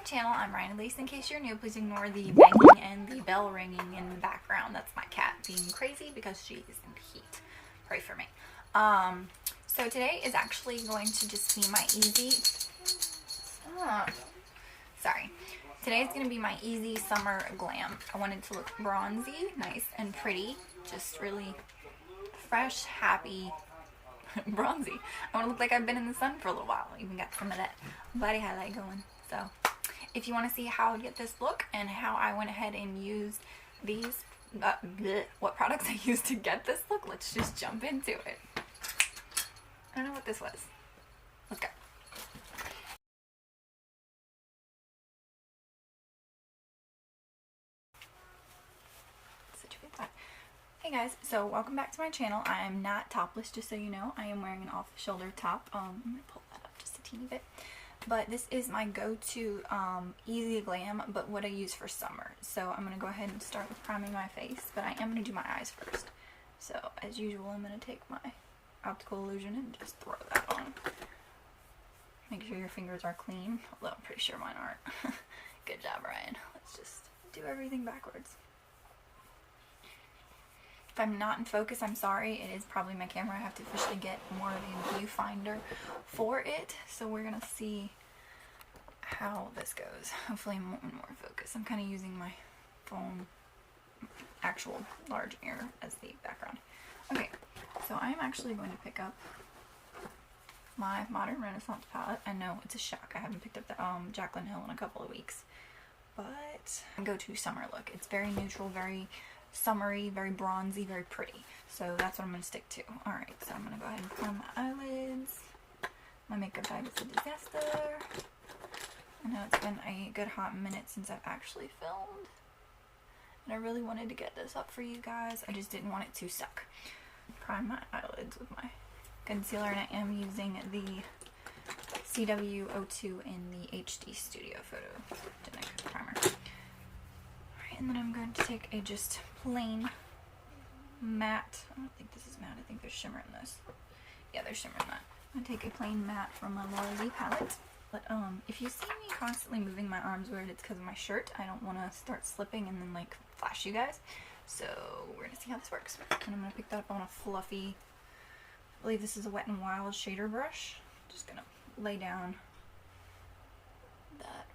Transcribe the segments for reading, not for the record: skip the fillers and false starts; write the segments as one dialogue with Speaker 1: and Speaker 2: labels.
Speaker 1: channel. I'm Ryan Elise. In case you're new, please ignore the banging and the bell ringing in the background. That's my cat being crazy because she is in heat. Pray for me. So today is actually going to just be my easy... Today is going to be my easy summer glam. I wanted to look bronzy, nice and pretty. Just really fresh, happy, bronzy. I want to look like I've been in the sun for a little while. Even got some of that body highlight going. So if you want to see how I get this look and how I went ahead and used these, what products I used to get this look, let's just jump into it. I don't know what this was. Let's go. Hey guys, so welcome back to my channel. I am not topless, just so you know. I am wearing an off-the-shoulder top. I'm going to pull that up just a teeny bit. But this is my go-to easy glam, but what I use for summer. So I'm going to go ahead and start with priming my face, but I am going to do my eyes first. So as usual, I'm going to take my Optical Illusion and just throw that on. Make sure your fingers are clean, although I'm pretty sure mine aren't. Good job, Ryan. Let's just do everything backwards. If I'm not in focus, I'm sorry. It is probably my camera. I have to officially get more of a viewfinder for it. So we're going to see how this goes. Hopefully I'm in more focus. I'm kind of using my phone, actual large mirror as the background. Okay, so I'm actually going to pick up my Modern Renaissance palette. I know it's a shock. I haven't picked up the Jaclyn Hill in a couple of weeks. But go-to summer look. It's very neutral, very summery, very bronzy, very pretty. So that's what I'm going to stick to. Alright, so I'm going to go ahead and form my eyelids. My makeup bag is a disaster. I know it's been a good hot minute since I've actually filmed. And I really wanted to get this up for you guys. I just didn't want it to suck. Prime my eyelids with my concealer, and I am using the CW02 in the HD Studio Photogenic Primer. And then I'm going to take a just plain matte, I don't think this is matte, I think there's shimmer in this. Yeah, there's shimmer in that. I'm going to take a plain matte from my Loreal palette. But if you see me constantly moving my arms weird, it's because of my shirt. I don't want to start slipping and then like flash you guys. So we're going to see how this works. And I'm going to pick that up on a fluffy, I believe this is a Wet n Wild shader brush. Just going to lay down that.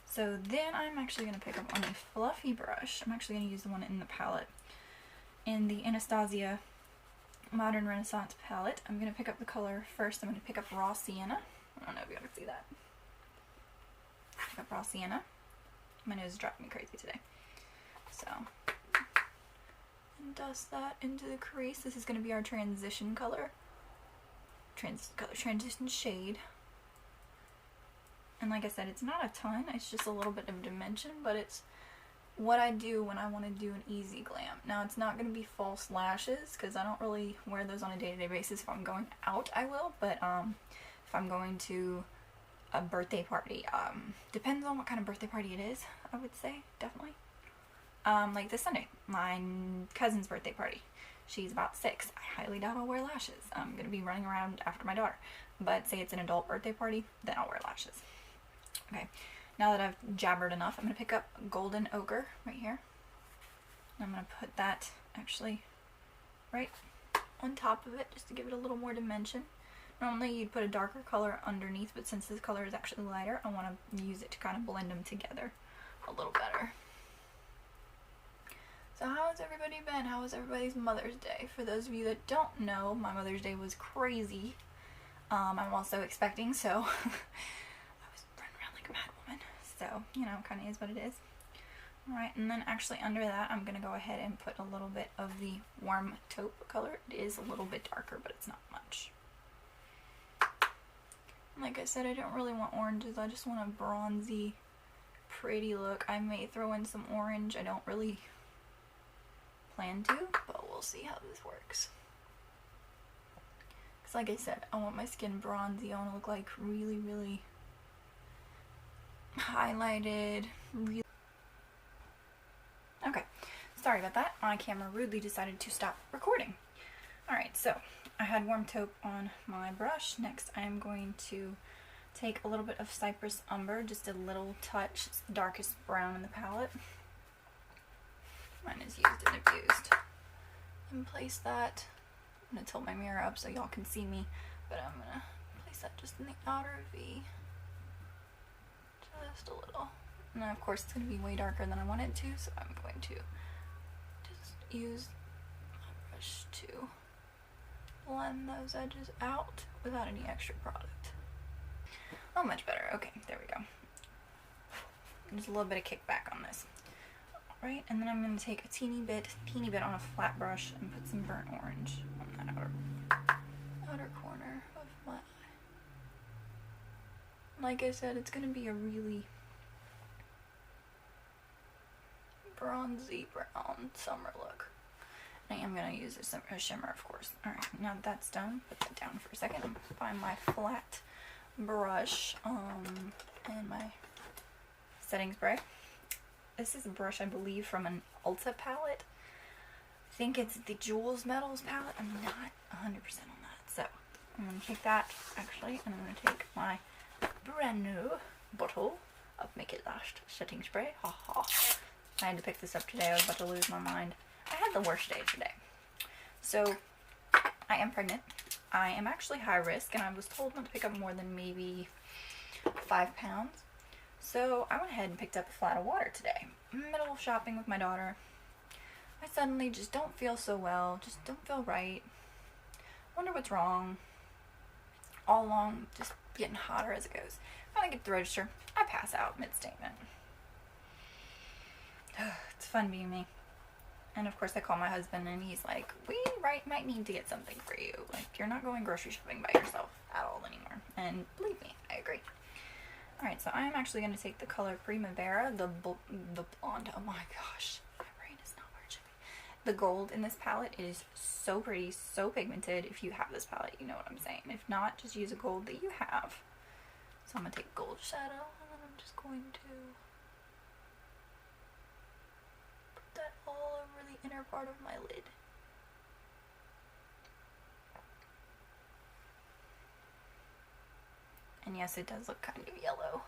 Speaker 1: So then I'm actually going to pick up on a fluffy brush. I'm actually going to use the one in the palette. In the Anastasia Modern Renaissance palette, I'm going to pick up the color first. I'm going to pick up Raw Sienna. I don't know if you can see that. Pick up Raw Sienna. My nose is driving me crazy today. So, and dust that into the crease. This is going to be our transition color. Transition shade. And like I said, it's not a ton, it's just a little bit of dimension, but it's what I do when I want to do an easy glam. Now, it's not going to be false lashes, because I don't really wear those on a day-to-day basis. If I'm going out, I will, but if I'm going to a birthday party, depends on what kind of birthday party it is, I would say, definitely. Like this Sunday, my cousin's birthday party. She's about 6. I highly doubt I'll wear lashes. I'm going to be running around after my daughter. But say it's an adult birthday party, then I'll wear lashes. Okay, now that I've jabbered enough, I'm going to pick up Golden Ochre right here. I'm going to put that actually right on top of it just to give it a little more dimension. Normally you'd put a darker color underneath, but since this color is actually lighter, I want to use it to kind of blend them together a little better. So how has everybody been? How was everybody's Mother's Day? For those of you that don't know, my Mother's Day was crazy. I'm also expecting, so I was running around like a mad woman. So, you know, kind of is what it is. Alright, and then actually under that, I'm going to go ahead and put a little bit of the warm taupe color. It is a little bit darker, but it's not much. Like I said, I don't really want oranges. I just want a bronzy, pretty look. I may throw in some orange. I don't really plan to, but we'll see how this works. Because like I said, I want my skin bronzy. I want to look like really, really highlighted. Okay, sorry about that. My camera rudely decided to stop recording. Alright, so I had warm taupe on my brush. Next, I'm going to take a little bit of Cypress Umber, just a little touch. It's the darkest brown in the palette. Mine is used and abused. And place that. I'm going to tilt my mirror up so y'all can see me, but I'm going to place that just in the outer V. Just a little. And then of course it's going to be way darker than I want it to, so I'm going to just use my brush to blend those edges out without any extra product. Oh, much better. Okay, there we go. Just a little bit of kickback on this. Alright, and then I'm going to take a teeny bit on a flat brush and put some burnt orange on that outer corner of my eye. Like I said, it's going to be a really bronzy brown summer look. I am going to use a shimmer, of course. Alright, now that that's done, put that down for a second. I'm going to find my flat brush and my setting spray. This is a brush, I believe, from an Ulta palette. I think it's the Jewels Metals palette. I'm not 100% on that. So, I'm going to take that, actually, and I'm going to take my brand new bottle of Make It Last setting spray. Ha ha. I had to pick this up today. I was about to lose my mind. I had the worst day today. So, I am pregnant. I am actually high risk, and I was told not to pick up more than maybe 5 pounds. So I went ahead and picked up a flat of water today. Middle of shopping with my daughter. I suddenly just don't feel so well. Just don't feel right. Wonder what's wrong. All along, just getting hotter as it goes. Finally get to the register. I pass out mid-statement. It's fun being me. And of course I call my husband and he's like, we might need to get something for you. Like, you're not going grocery shopping by yourself at all anymore. And believe me, I agree. Alright, so I'm actually going to take the color Primavera, the blonde. Oh my gosh, my brain is not working. The gold in this palette is so pretty, so pigmented. If you have this palette, you know what I'm saying. If not, just use a gold that you have. So I'm going to take gold shadow, and then I'm just going to put that all over the inner part of my lid. And yes, it does look kind of yellow,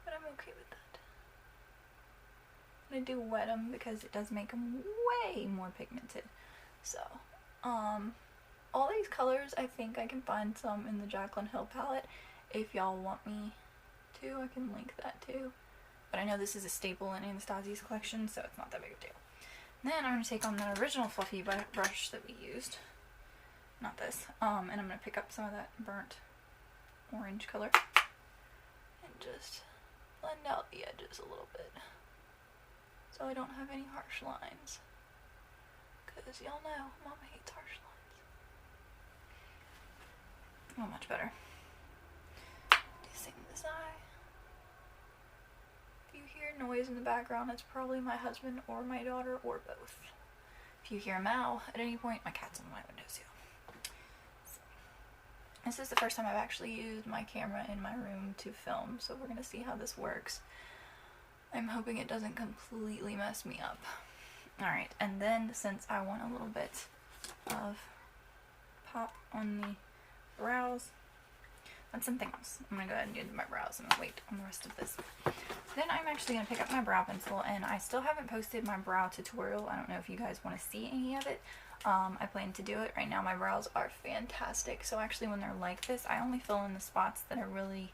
Speaker 1: but I'm okay with that. I do wet them because it does make them way more pigmented. So, all these colors, I think I can find some in the Jaclyn Hill palette. If y'all want me to, I can link that too. But I know this is a staple in Anastasia's collection, so it's not that big of a deal. And then I'm going to take on that original fluffy brush that we used. Not this. And I'm going to pick up some of that burnt orange color and just blend out the edges a little bit so I don't have any harsh lines, because y'all know Mama hates harsh lines. Oh, much better. Same this eye. If you hear noise in the background, it's probably my husband or my daughter or both. If you hear a meow at any point, my cat's on my windowsill. This is the first time I've actually used my camera in my room to film, so we're going to see how this works. I'm hoping it doesn't completely mess me up. Alright, and then since I want a little bit of pop on the brows, that's something else. I'm going to go ahead and do my brows and wait on the rest of this. Then I'm actually going to pick up my brow pencil, and I still haven't posted my brow tutorial. I don't know if you guys want to see any of it. I plan to do it. Right now my brows are fantastic, so actually when they're like this, I only fill in the spots that I really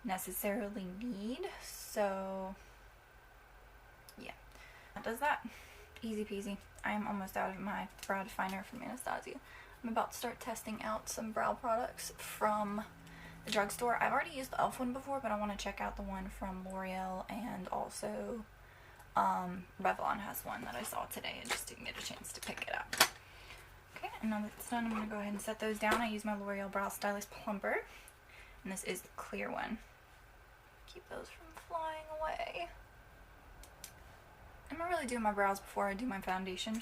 Speaker 1: necessarily need. So yeah, that does that. Easy peasy. I am almost out of my brow definer from Anastasia. I'm about to start testing out some brow products from the drugstore. I've already used the e.l.f. one before, but I want to check out the one from L'Oreal, and also Revlon has one that I saw today. I just didn't get a chance to pick it up. Okay, and now that it's done, I'm going to go ahead and set those down. I use my L'Oreal Brow Stylus Plumper, and this is the clear one. Keep those from flying away. I'm really doing my brows before I do my foundation,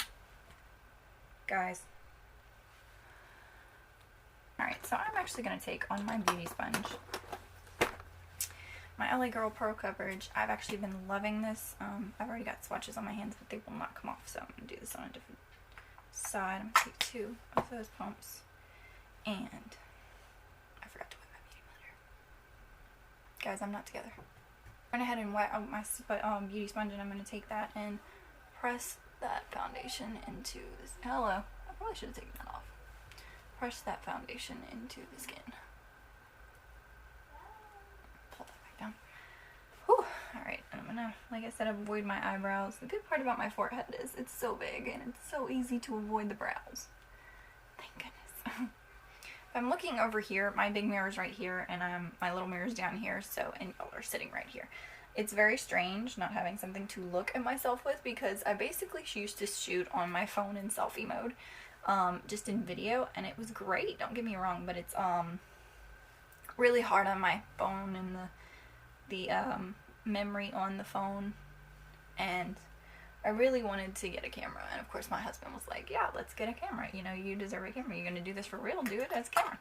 Speaker 1: guys. Alright, so I'm actually going to take on my beauty sponge, my LA Girl ProCoverage. I've actually been loving this. I've already got swatches on my hands, but they will not come off, so I'm going to do this on a different side. I'm going to take 2 of those pumps, and I forgot to put my beauty blender. Guys, I'm not together. I went ahead and wet out my beauty sponge, and I'm going to take that and press that foundation into this. Hello. I probably should have taken that off. Press that foundation into the skin. Pull that back down. Whew. Alright, I'm going to, like I said, avoid my eyebrows. The good part about my forehead is it's so big and it's so easy to avoid the brows. Thank goodness. If I'm looking over here, my big mirror's right here, and my little mirror's down here, so, and y'all are sitting right here. It's very strange not having something to look at myself with, because I basically used to shoot on my phone in selfie mode, just in video, and it was great, don't get me wrong, but it's really hard on my phone and the memory on the phone, and I really wanted to get a camera, and of course my husband was like, yeah, let's get a camera, you know, you deserve a camera, you're gonna do this for real, do it as a camera.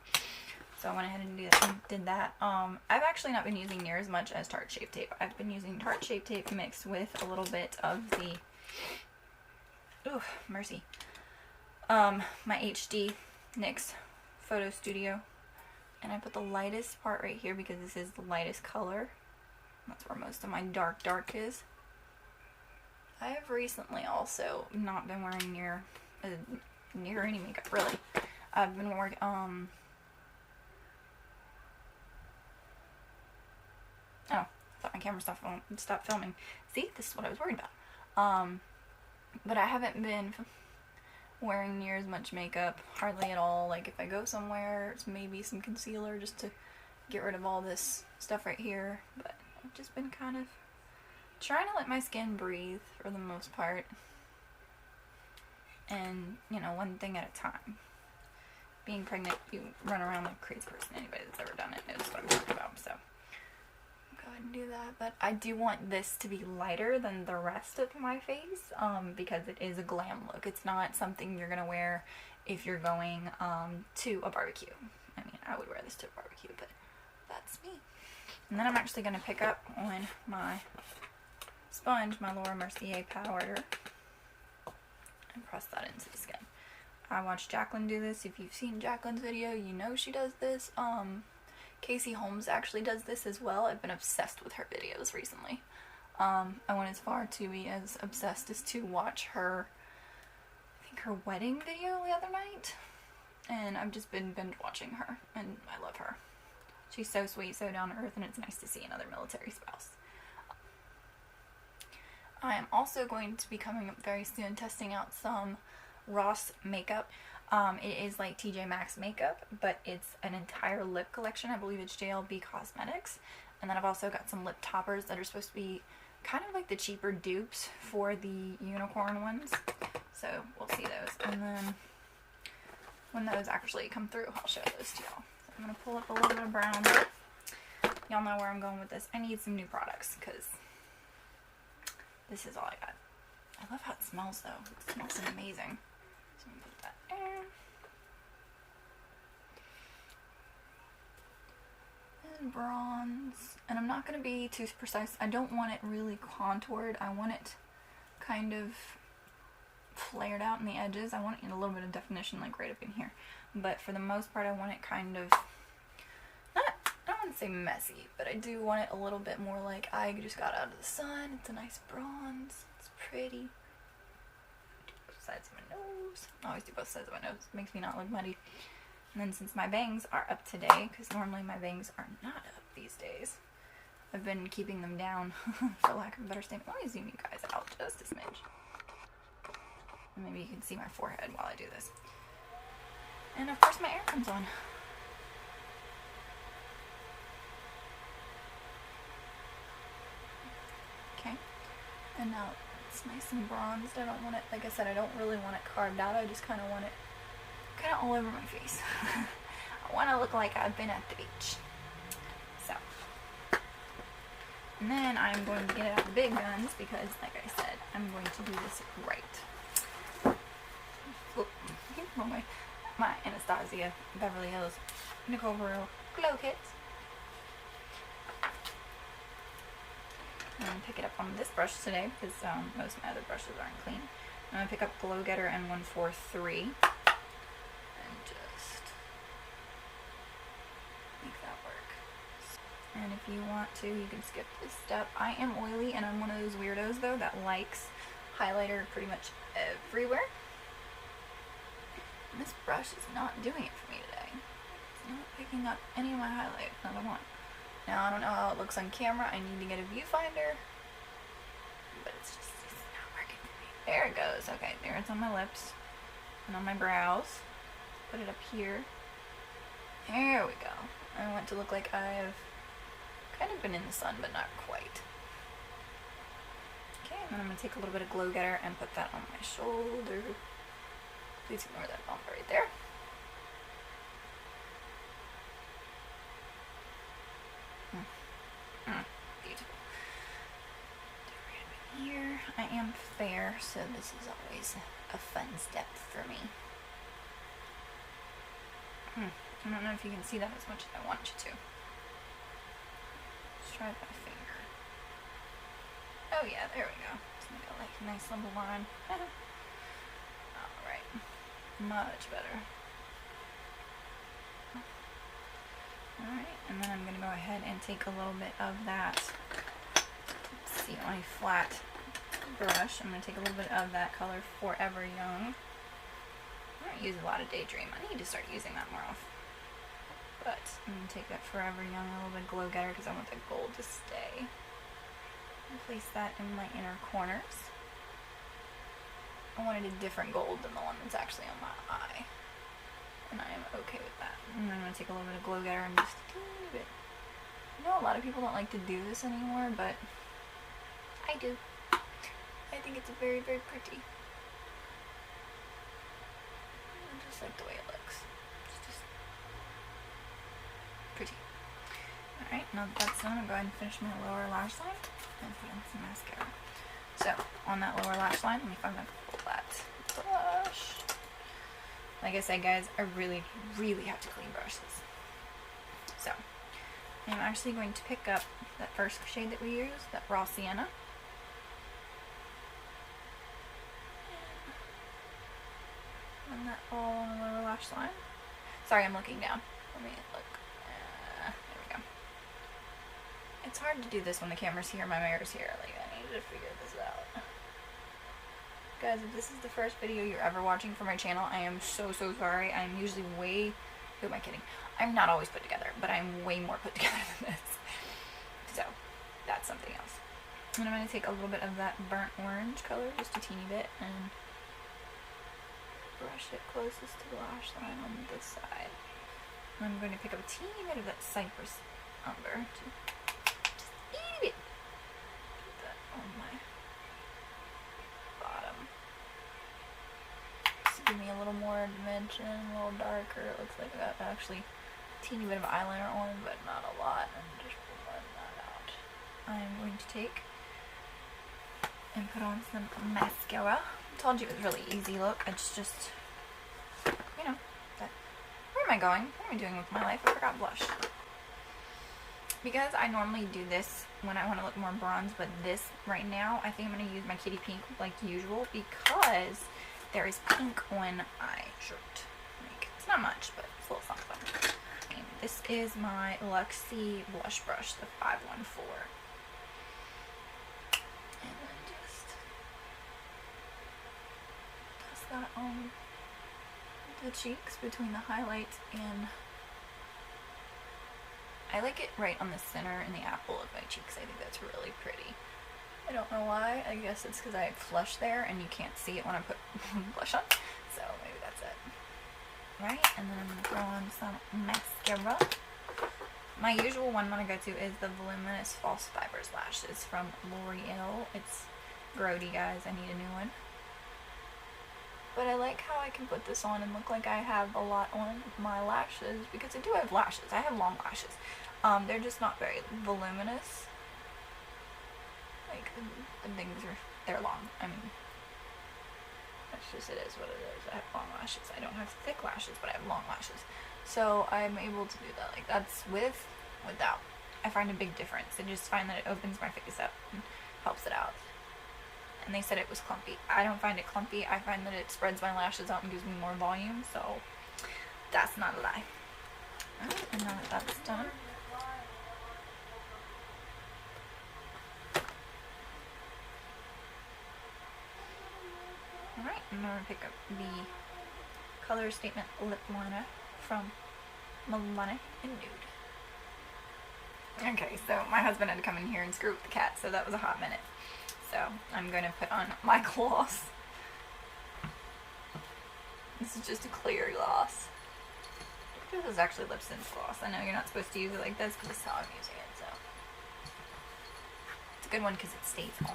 Speaker 1: So I went ahead and did that. I've actually not been using near as much as Tarte Shape Tape. I've been using Tarte Shape Tape mixed with a little bit of the, ooh, mercy, my HD NYX Photo Studio, and I put the lightest part right here because this is the lightest color. That's where most of my dark is. I have recently also not been wearing near any makeup, really. I've been wearing, oh, I thought my camera stopped filming. See, this is what I was worried about. But I haven't been wearing near as much makeup, hardly at all. Like, if I go somewhere, it's maybe some concealer just to get rid of all this stuff right here. But I've just been kind of trying to let my skin breathe for the most part, and, you know, one thing at a time. Being pregnant, you run around like a crazy person. Anybody that's ever done it knows what I'm talking about, so go ahead and do that. But I do want this to be lighter than the rest of my face, because it is a glam look. It's not something you're gonna wear if you're going to a barbecue. I mean, I would wear this to a barbecue, but that's me. And then I'm actually gonna pick up on my sponge, my Laura Mercier powder, and press that into the skin. I watched Jacqueline do this. If you've seen Jacqueline's video, you know she does this. Casey Holmes actually does this as well. I've been obsessed with her videos recently. I went as far to be as obsessed as to watch her, I think her wedding video the other night, and I've just been binge watching her, and I love her. She's so sweet, so down to earth, and it's nice to see another military spouse. I am also going to be coming up very soon testing out some Ross makeup. It is like TJ Maxx makeup, but it's an entire lip collection. I believe it's JLB Cosmetics. And then I've also got some lip toppers that are supposed to be kind of like the cheaper dupes for the unicorn ones. So we'll see those. And then when those actually come through, I'll show those to y'all. So I'm going to pull up a little bit of brown. Y'all know where I'm going with this. I need some new products because this is all I got. I love how it smells though. It smells amazing. So I'm going to put that in. And bronze. And I'm not going to be too precise. I don't want it really contoured. I want it kind of flared out in the edges. I want it in a little bit of definition, like right up in here. But for the most part, I want it kind of, I don't want to say messy, but I do want it a little bit more like I just got out of the sun. It's a nice bronze. It's pretty. Do both sides of my nose. I always do both sides of my nose. It makes me not look muddy. And then since my bangs are up today, because normally my bangs are not up these days, I've been keeping them down for lack of a better statement. Let me zoom you guys out just a smidge. And maybe you can see my forehead while I do this. And of course my hair comes on. Okay. And now it's nice and bronzed. I don't want it, like I said, I don't really want it carved out. I just kind of want it kind of all over my face. I want to look like I've been at the beach. So. And then I'm going to get it out the big guns because, like I said, I'm going to do this right. My Anastasia Beverly Hills Nicole Burrow Glow Kit. I'm going to pick it up on this brush today because most of my other brushes aren't clean. I'm going to pick up Glow Getter and 143 and just make that work. And if you want to, you can skip this step. I am oily, and I'm one of those weirdos, though, that likes highlighter pretty much everywhere. And this brush is not doing it for me today. It's not picking up any of my highlight, not a one. Now, I don't know how it looks on camera. I need to get a viewfinder, but it's not working for me. There it goes. Okay, there it's on my lips and on my brows. Put it up here. There we go. I want to look like I've kind of been in the sun, but not quite. Okay, and then I'm going to take a little bit of Glow Getter and put that on my shoulder. Please ignore that bump right there. Beautiful. Right here. I am fair, so this is always a fun step for me. I don't know if you can see that as much as I want you to. Let's try with my finger. Oh yeah, there we go. Just make a nice little line. Alright. Much better. Alright, and then I'm going to go ahead and take a little bit of that, let's see, on a flat brush, I'm going to take a little bit of that color Forever Young. I don't use a lot of Daydream. I need to start using that more often. But I'm going to take that Forever Young, a little bit of Glow Getter, because I want the gold to stay. And place that in my inner corners. I wanted a different gold than the one that's actually on my eye. And I am okay with that. And then I'm going to take a little bit of Glow Getter and just a teeny bit. I know a lot of people don't like to do this anymore, but I do. I think it's very, very pretty. I just like the way it looks. It's just pretty. Alright, now that that's done, I'm going to go ahead and finish my lower lash line and put on some mascara. So, on that lower lash line, let me find my flat brush. Like I said, guys, I really, really have to clean brushes. So, I'm actually going to pick up that first shade that we used, that Raw Sienna. And that all on the lower lash line. Sorry, I'm looking down. Let me look. There we go. It's hard to do this when the camera's here, my mirror's here. Like, I need to figure this out. Guys, if this is the first video you're ever watching for my channel, I am so, so sorry. I'm usually way... Who am I kidding? I'm not always put together, but I'm way more put together than this. So, that's something else. And I'm going to take a little bit of that burnt orange color, just a teeny bit, and brush it closest to the lash line on this side. And I'm going to pick up a teeny bit of that Cypress Umber. Just a teeny bit. Put that on my bottom. Just give me a little more dimension, a little darker. It looks like I got actually a teeny bit of eyeliner on, but not a lot. And just blend that out. I'm going to take and put on some mascara. I told you it was a really easy look. It's just, you know, that. Where am I going? What am I doing with my life? I forgot blush. Because I normally do this when I want to look more bronze, but this right now, I think I'm going to use my Kitty Pink like usual because there is pink on my shirt. Like, it's not much, but it's a little something. And this is my Luxie blush brush, the 514. And then just dust that on the cheeks between the highlights, and I like it right on the center in the apple of my cheeks. I think that's really pretty. I don't know why. I guess it's because I flush there and you can't see it when I put blush on. So maybe that's it. Right, and then I'm going to throw on some mascara. My usual one I'm going to go to is the Voluminous False Fibers Lashes from L'Oreal. It's grody, guys. I need a new one. But I like how I can put this on and look like I have a lot on my lashes, because I do have lashes. I have long lashes. They're just not very voluminous. Like, the things are, they're long. I mean, that's just, it is what it is. I have long lashes. I don't have thick lashes, but I have long lashes. So I'm able to do that. Like, that's with, without. I find a big difference. I just find that it opens my face up and helps it out. And they said it was clumpy. I don't find it clumpy. I find that it spreads my lashes out and gives me more volume, so that's not a lie. Alright, and now that that's done, I'm going to pick up the Colorstatement Lipliner from Milani in Nude. Okay, so my husband had to come in here and screw with the cat, so that was a hot minute. So I'm going to put on my gloss. This is just a clear gloss. This is actually lip tint gloss. I know you're not supposed to use it like this, but this is how I'm using it, so. It's a good one because it stays on.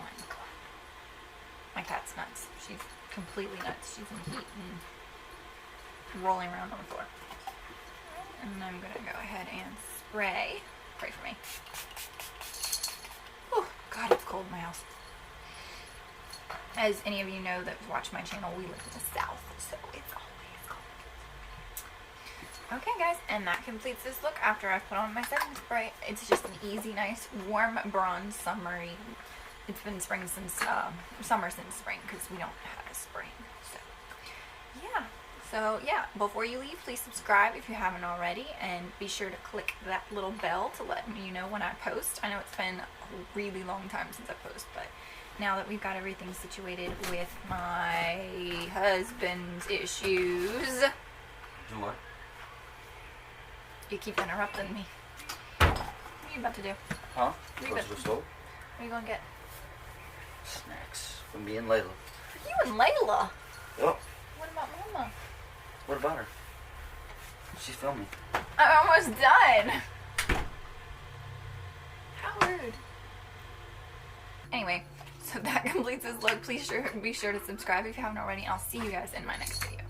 Speaker 1: My cat's nuts. She's completely nuts. She's in heat and rolling around on the floor. And I'm going to go ahead and spray. Pray for me. Oh, God, it's cold in my house. As any of you know that watch my channel, we live in the South, so it's always cold. Okay, guys, and that completes this look after I've put on my setting spray. It's just an easy, nice, warm bronze, summery. It's been spring since, summer since spring, because we don't have a spring, so, yeah. So, yeah, before you leave, please subscribe if you haven't already, and be sure to click that little bell to let me know when I post. I know it's been a really long time since I post, but now that we've got everything situated with my husband's issues.
Speaker 2: Do what?
Speaker 1: You keep interrupting me. What are you about to do?
Speaker 2: Huh?
Speaker 1: What
Speaker 2: Close the stove.
Speaker 1: What are you going to get?
Speaker 2: Snacks from me and Layla.
Speaker 1: For you and Layla?
Speaker 2: Yep.
Speaker 1: What about Mama?
Speaker 2: What about her? She's filming.
Speaker 1: I'm almost done. How rude. Anyway, so that completes this look. Please be sure to subscribe if you haven't already. I'll see you guys in my next video.